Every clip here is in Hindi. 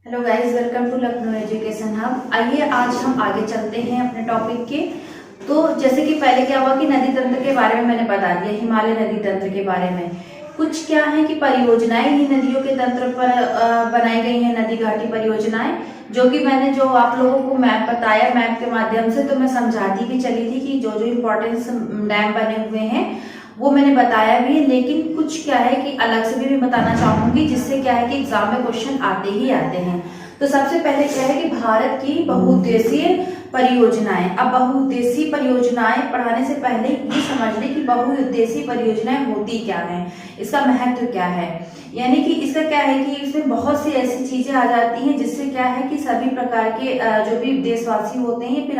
Hello guys, welcome to Lucknow education hub. आइए आज हम आगे चलते हैं अपने टॉपिक के। तो जैसे कि पहले क्या हुआ कि नदी तंत्र के बारे में मैंने बता दिया, हिमालय नदी तंत्र के बारे में। कुछ क्या है कि परियोजनाएं ही नदियों के तंत्र पर बनाई गई हैं, नदी घाटी परियोजनाएं, जो कि मैंने जो आप लोगों को मैप बताया, मैप के माध्यम से तो मैं समझाती भी चली थी कि जो जो इम्पोर्टेंस डैम बने हुए हैं वो मैंने बताया भी है। लेकिन कुछ क्या है कि अलग से भी मैं बताना चाहूंगी, जिससे क्या है कि एग्जाम में क्वेश्चन आते ही आते हैं। तो सबसे पहले क्या है कि भारत की बहुउद्देशीय परियोजनाएं। अब बहुउद्देशीय परियोजनाएं पढ़ाने से पहले ये समझ लें कि बहुउद्देशीय परियोजनाएं होती क्या है, इसका महत्व क्या है। यानी कि इसका क्या है कि इसमें बहुत सी ऐसी चीजें आ जाती हैं जिससे क्या है कि सभी प्रकार के जो भी देशवासी होते हैं, फिर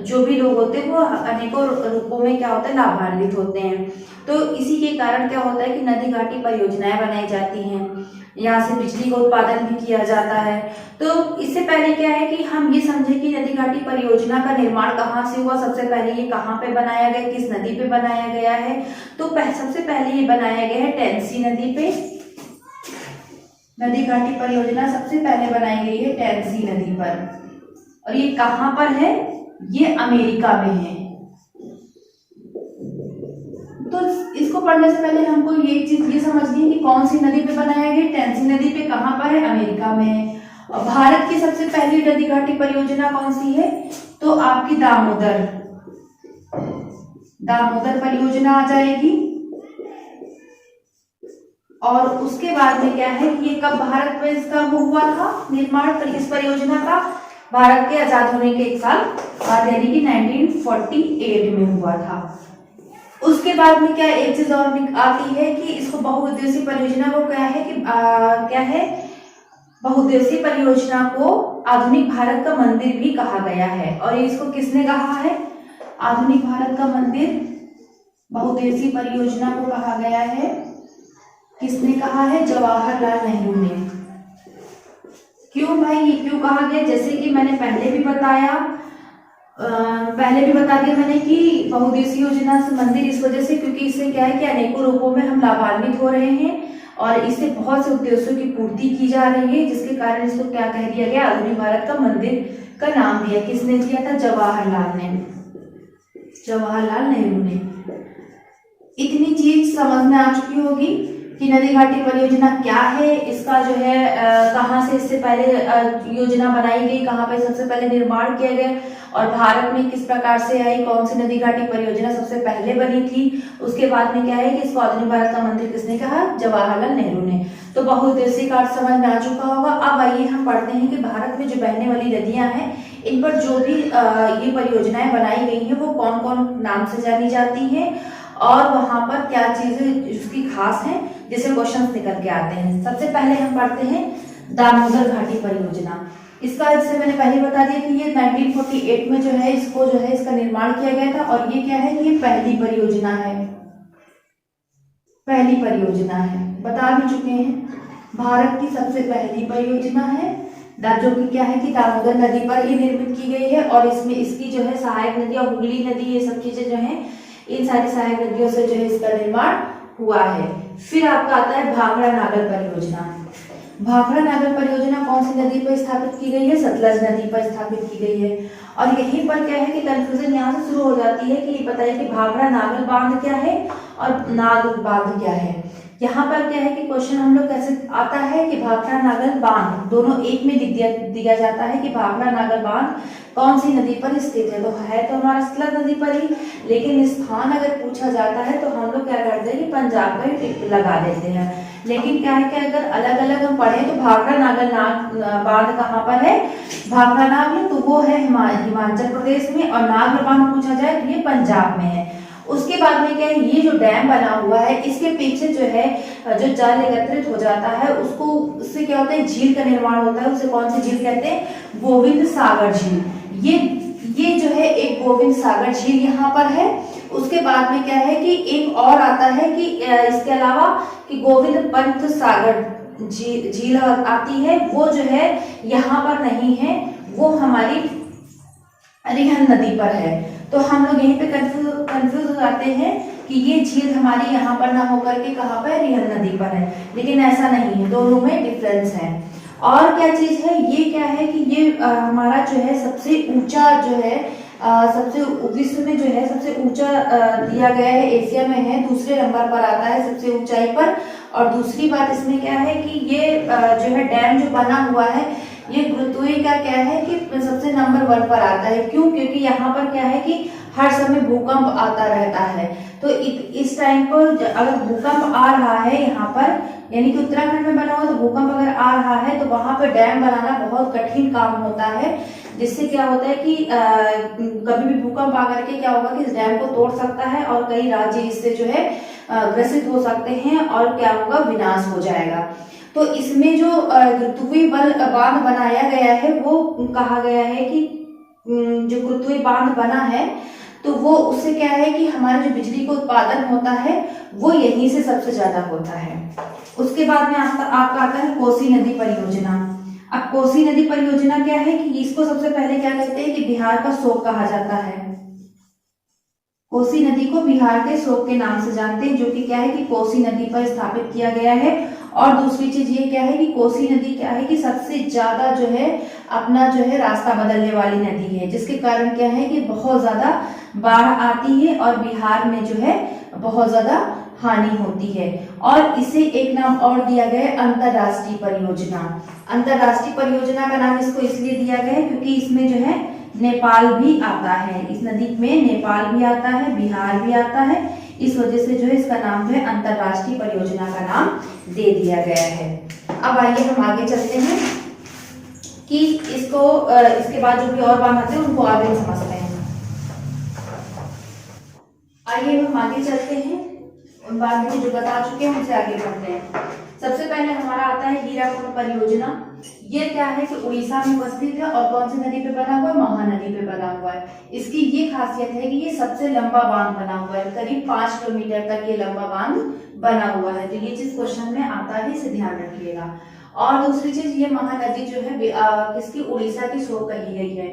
जो भी लोग होते हैं, वो अनेकों रूपों में क्या होता है, लाभान्वित होते हैं। तो इसी के कारण क्या होता है कि नदी घाटी परियोजनाएं बनाई जाती हैं, यहाँ से बिजली का उत्पादन भी किया जाता है। तो इससे पहले क्या है कि हम ये समझे कि नदी घाटी परियोजना का निर्माण कहाँ से हुआ, सबसे पहले ये कहाँ पे बनाया गया, किस नदी पे बनाया गया है। तो सबसे पहले ये बनाया गया है टेंसी नदी पे। नदी घाटी परियोजना सबसे पहले बनाई गई है टेंसी नदी पर। और ये कहाँ पर है, ये अमेरिका में है। तो इसको पढ़ने से पहले हमको ये चीज ये समझनी है कि कौन सी नदी पे बनाया गया, टेंसी नदी पे। कहाँ पर है, अमेरिका में है। और भारत की सबसे पहली नदी घाटी परियोजना कौन सी है, तो आपकी दामोदर परियोजना आ जाएगी। और उसके बाद में क्या है कि ये कब भारत में इसका वो हुआ था निर्माण, इस परियोजना का, भारत के आजाद होने के 1 साल बाद, यानी कि 1948 में हुआ था। उसके बाद में क्या एक चीज और आती है कि इसको बहुउद्देशीय परियोजना को क्या है कि क्या है, बहुउद्देशीय परियोजना को आधुनिक भारत का मंदिर भी कहा गया है। और इसको किसने कहा है, आधुनिक भारत का मंदिर बहुउद्देशीय परियोजना को कहा गया है। किसने कहा है, जवाहरलाल नेहरू ने। क्यों भाई, ये क्यों कहा गया, जैसे कि मैंने पहले भी बता दिया मैंने कि बहुउद्देशीय योजना से मंदिर इस वजह से, क्योंकि इससे क्या है कि अनेकों रूपों में हम लाभान्वित हो रहे हैं और इससे बहुत से उद्देश्यों की पूर्ति की जा रही है, जिसके कारण इसको क्या कह दिया गया, आधुनिक भारत का मंदिर का नाम दिया। किसने दिया था, जवाहरलाल नेहरू ने। इतनी चीज समझ में आ चुकी होगी कि नदी घाटी परियोजना क्या है, इसका जो है कहाँ से इससे पहले योजना बनाई गई, कहाँ पे सबसे पहले निर्माण किया गया और भारत में किस प्रकार से आई, कौन सी नदी घाटी परियोजना सबसे पहले बनी थी। उसके बाद में क्या है कि इसको आधुनिक भारत का मंदिर किसने कहा, जवाहरलाल नेहरू ने। तो बहुउद्देशीय का अर्थ समझ में आ चुका होगा। अब आइए हम पढ़ते हैं कि भारत में जो बहने वाली नदियां हैं, इन पर जो भी ये परियोजनाएं बनाई गई हैं वो कौन कौन नाम से जानी जाती हैं और वहां पर क्या चीजें उसकी खास है, जिससे क्वेश्चंस निकल के आते हैं। सबसे पहले हम पढ़ते हैं दामोदर घाटी परियोजना। इसका जैसे मैंने पहले बता दिया कि ये 1948 में जो है इसका निर्माण किया गया था। और ये क्या है, ये पहली परियोजना है, बता भी चुके हैं, भारत की सबसे पहली परियोजना है, जो कि क्या है कि दामोदर नदी पर ये निर्मित की गई है। और इसमें इसकी जो है सहायक नदी और हुगली नदी, ये सब चीजें जो है, इन सारी सहायक नदियों से जो है इसका निर्माण हुआ है। फिर आपका आता है भाखड़ा नागर परियोजना। भाखड़ा नागर परियोजना कौन सी नदी पर स्थापित की गई है, सतलज नदी पर स्थापित की गई है। और यहीं पर क्या है कि कंफ्यूजन यहाँ से शुरू हो जाती है कि ये बताइए कि भाखड़ा नागर बांध क्या है और नाग बांध क्या है। यहाँ पर क्या है कि क्वेश्चन हम लोग कैसे आता है कि भाखड़ा नागर बांध दोनों एक में लिख दिया जाता है कि भाखड़ा नागर बांध कौन सी नदी पर स्थित है। तो है तो हमारा सतलज नदी पर ही, लेकिन स्थान अगर पूछा जाता है तो हम लोग क्या करते हैं कि पंजाब का ही टिक लगा देते हैं। लेकिन क्या है कि अगर अलग अलग हम पढ़े तो भाखड़ा नागर बांध कहाँ पर है, भाखड़ा नाग तो वो है हिमाचल प्रदेश में, और नागर बांध पूछा जाए तो ये पंजाब में है। उसके बाद में क्या है, ये जो डैम बना हुआ है इसके पीछे जो है जो जल एकत्रित हो जाता है उसको, उससे क्या होता है, झील का निर्माण होता है। उसे कौन सी झील कहते हैं, गोविंद सागर झील। ये जो है एक गोविंद सागर झील यहाँ पर है। उसके बाद में क्या है कि एक और आता है कि इसके अलावा कि गोविंद पंत सागर झील आती है, वो जो है यहाँ पर नहीं है, वो हमारी रिहन नदी पर है। तो हम लोग यहीं पे कंफ्यूज हो जाते हैं कि ये झील हमारी यहाँ पर ना होकर के कहाँ पर, रिहन नदी पर है, लेकिन ऐसा नहीं है, दोनों में डिफरेंस है। और क्या चीज है, ये क्या है कि ये हमारा जो है सबसे ऊंचा जो है सबसे विश्व में जो है सबसे ऊंचा दिया गया है, एशिया में है, दूसरे नंबर पर आता है सबसे ऊंचाई पर। और दूसरी बात इसमें क्या है कि ये जो है डैम जो बना हुआ है, ये गुरुत्वीय का क्या है कि सबसे नंबर 1 पर आता है। क्यों? क्योंकि यहाँ पर क्या है कि हर समय भूकंप आता रहता है। तो इस टाइम पर अगर भूकंप आ रहा है यहाँ पर, यानी कि उत्तराखंड में बना हुआ, तो भूकंप अगर आ रहा है तो वहां पर डैम बनाना बहुत कठिन काम होता है। जिससे क्या होता है कि कभी भी भूकंप आकर के क्या होगा कि इस डैम को तोड़ सकता है और कई राज्य इससे जो है ग्रसित हो सकते हैं और क्या होगा, विनाश हो जाएगा। तो इसमें जो गुरुत्वीय बांध बनाया गया है, वो कहा गया है कि जो गुरुत्वीय बांध बना है तो वो उससे क्या है कि हमारा जो बिजली का उत्पादन होता है वो यहीं से सबसे ज्यादा होता है। उसके बाद में आपका आता है कोसी नदी परियोजना। अब कोसी नदी परियोजना क्या है कि इसको सबसे पहले क्या कहते हैं कि बिहार का शोक कहा जाता है। कोसी नदी को बिहार के शोक के नाम से जानते हैं, जो कि क्या है कि कोसी नदी पर स्थापित किया गया है। और दूसरी चीज ये क्या है कि कोसी नदी क्या है कि सबसे ज्यादा जो है अपना जो है रास्ता बदलने वाली नदी है, जिसके कारण क्या है कि बहुत ज्यादा बाढ़ आती है और बिहार में जो है बहुत ज्यादा हानि होती है। और इसे एक नाम और दिया गया है, अंतरराष्ट्रीय परियोजना। अंतरराष्ट्रीय परियोजना का नाम इसको इसलिए दिया गया है क्योंकि इसमें जो है नेपाल भी आता है। इस नदी में नेपाल भी आता है, बिहार भी आता है। इस वजह से जो है इसका नाम जो है अंतरराष्ट्रीय परियोजना का नाम दे दिया गया है। अब आइए हम आगे चलते हैं कि इसको इसके बाद जो भी और बात आते हैं उनको आगे समझते हैं। आइए हम आगे चलते हैं, उन बात को जो बता चुके हैं उनसे आगे बढ़ते हैं। सबसे पहले हमारा आता है हीराकुंड परियोजना। ये क्या है कि उड़ीसा में उपस्थित है और कौन सी नदी पे बना हुआ है? महानदी पे बना हुआ है। इसकी ये खासियत है कि ये सबसे लंबा बांध बना हुआ है, करीब 5 किलोमीटर तक ये लंबा बांध बना हुआ है। तो ये चीज क्वेश्चन में आता है, इसे ध्यान रखिएगा। और दूसरी चीज, ये महानदी जो है किसकी? उड़ीसा की शोक कही गई है।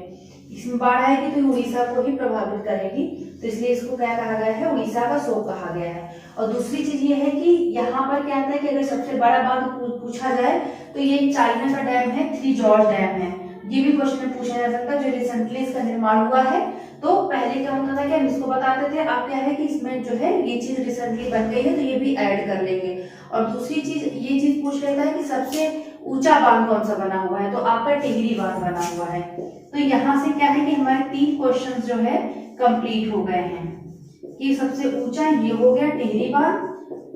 इसमें बाढ़ आएगी तो उड़ीसा को ही प्रभावित करेगी, तो इसलिए इसको क्या कहा गया है? उड़ीसा का शोक कहा गया है। और दूसरी चीज ये है कि यहाँ पर क्या आता है कि अगर सबसे बड़ा बांध पूछा जाए तो ये चाइना का डैम है, 3 जॉर्ज डैम है। ये भी क्वेश्चन में पूछा जा सकता है, जो रिसेंटली इसका निर्माण हुआ है। तो पहले क्या होता था कि हम इसको बताते थे, अब क्या है कि इसमें जो है ये चीज रिसेंटली बन गई है तो ये भी ऐड कर लेंगे। और दूसरी चीज ये चीज पूछ लेता है कि सबसे ऊंचा बांध कौन सा बना हुआ है, तो आपका टिहरी बांध बना हुआ है। तो यहाँ से क्या है कि हमारे 3 क्वेश्चन जो है कंप्लीट हो गए हैं कि सबसे ऊंचा ये हो गया टिहरी बांध,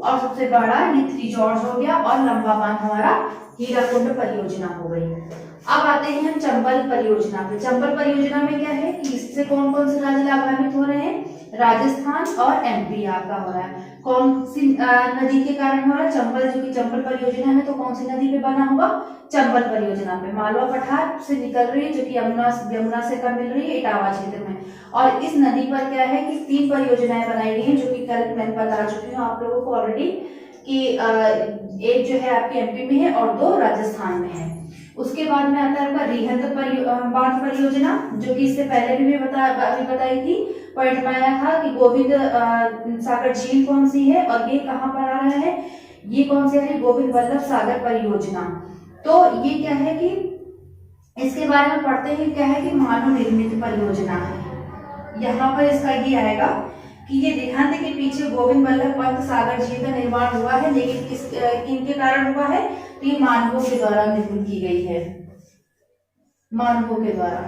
और सबसे बड़ा ये 3 जॉर्ज हो गया, और लंबा बांध हमारा हीराकुंड परियोजना हो गई। अब आते हैं हम चंबल परियोजना पे। चंबल परियोजना में क्या है कि इससे कौन कौन से राज्य लाभान्वित हो रहे हैं? राजस्थान और एमपी आपका हो रहा है। कौन सी नदी के कारण हो रहा है? चंबल, जो कि चंबल परियोजना है तो कौन सी नदी पे बना होगा? चंबल परियोजना पे। मालवा पठार से निकल रही है, जो कि यमुना से कब मिल रही है? इटावा क्षेत्र में। और इस नदी पर क्या है कि 3 परियोजनाएं बनाई गई हैं, जो कि कल मैंने बता चुकी हूँ आप लोगों को ऑलरेडी कि एक जो है आपके एमपी में है और 2 राजस्थान में है। उसके बाद में आता है आपका रिहंद बांध परियोजना, जो कि इससे पहले भी मैं बताई थी, पॉइंट में आया था कि गोविंद सागर झील कौन सी है और ये कहाँ पर आ रहा है? ये कौन सी है? गोविंद वल्लभ सागर परियोजना। तो ये क्या है कि इसके बारे में पढ़ते हैं, क्या है कि मानव निर्मित परियोजना है। यहाँ पर इसका ये आएगा कि ये रिहंद के पीछे गोविंद वल्लभ पंत सागर झील का निर्माण हुआ है, लेकिन किनके कारण हुआ है? तो ये मानवों के द्वारा निर्मित की गई है, मानवों के द्वारा।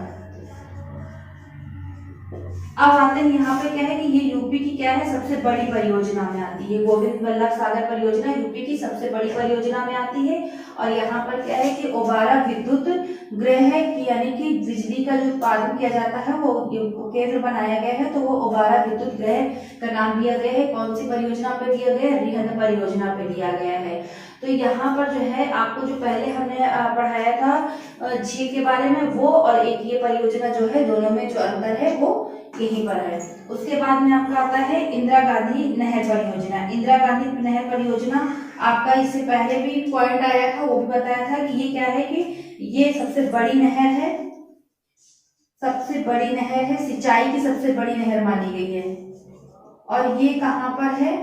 अब आते हैं यहाँ पे क्या है कि ये यूपी की क्या है? सबसे बड़ी परियोजना में आती है। गोविंद वल्लभ सागर परियोजना यूपी की सबसे बड़ी परियोजना में आती है। और यहाँ पर क्या है कि ओबारा विद्युत गृह है, यानी कि बिजली का जो उत्पादन किया जाता है वो केंद्र बनाया गया है, तो वो ओबारा विद्युत गृह का नाम दिया गया है। कौन सी परियोजना पे दिया गया है? रिहंद परियोजना पे दिया गया है। तो यहाँ पर जो है आपको जो पहले हमने पढ़ाया था झील के बारे में, वो और एक ये परियोजना जो है, दोनों में जो अंतर है वो यहीं पर है। उसके बाद में आपका आता है इंदिरा गांधी नहर परियोजना। इंदिरा गांधी नहर परियोजना आपका इससे पहले भी पॉइंट आया था, वो भी बताया था कि ये क्या है कि ये सबसे बड़ी नहर है, सबसे बड़ी नहर है, सिंचाई की सबसे बड़ी नहर मानी गई है। और ये कहाँ पर है?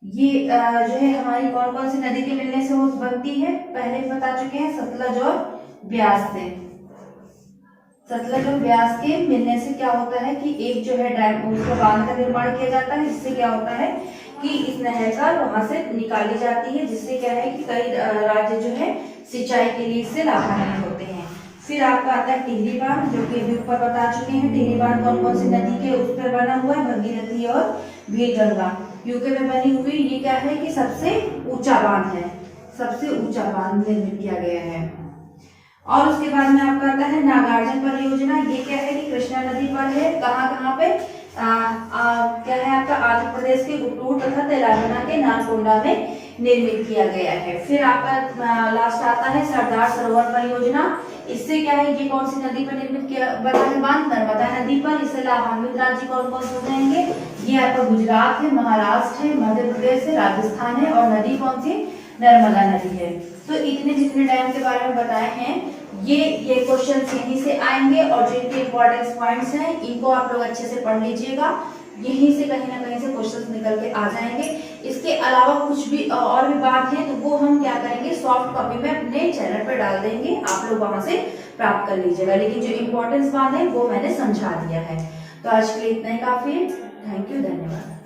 ये जो है हमारी कौन कौन सी नदी के मिलने से वो बनती है, पहले भी बता चुके हैं, सतलज और ब्यास से। सतलज और ब्यास के मिलने से क्या होता है कि एक जो है डैम, उसका बांध का निर्माण किया जाता है, जिससे क्या होता है कि इस नहर का वहां से निकाली जाती है, जिससे क्या है कि कई राज्य जो है सिंचाई के लिए इससे लाभान्वित होते हैं। फिर आपका आता है टिहरी बांध, जो कि अभी ऊपर बता चुके हैं। टिहरी बांध कौन कौन सी नदी के उस पर बना हुआ है, भगीरथी और भीलगंगा, यूके में बनी हुई। ये क्या है कि सबसे ऊंचा बांध है, सबसे ऊंचा बांध निर्मित किया गया है। और उसके बाद में आपका आता है नागार्जुन परियोजना। ये क्या है कि कृष्णा नदी पर है, कहाँ कहाँ पे क्या है आपका आंध्र प्रदेश के गुंटूर तथा तेलंगाना के नालकोंडा में निर्मित किया गया है। फिर आपका लास्ट आता है सरदार सरोवर परियोजना। इससे क्या है, ये कौन सी नदी पर निर्मित किया बना है बांध, नर्मदा नदी पर। इससे लाभान्वित राज्य कौन कौन से हो जाएंगे, ये आपका गुजरात है, महाराष्ट्र है, मध्य प्रदेश है, राजस्थान है, और नदी कौन सी, नर्मदा नदी है। तो इतने जितने डैम के बारे में बताए हैं, ये क्वेश्चन यहीं से आएंगे, और जो इनके इंपॉर्टेंट पॉइंट्स हैं इनको आप लोग अच्छे से पढ़ लीजिएगा, यहीं से कहीं ना कहीं से क्वेश्चंस निकल के आ जाएंगे। इसके अलावा कुछ भी और भी बात है तो वो हम क्या करेंगे, सॉफ्ट कॉपी में अपने चैनल पर डाल देंगे, आप लोग वहां से प्राप्त कर लीजिएगा। लेकिन जो इम्पोर्टेंस बात है वो मैंने समझा दिया है। तो आज के लिए इतना ही काफी है। थैंक यू, धन्यवाद।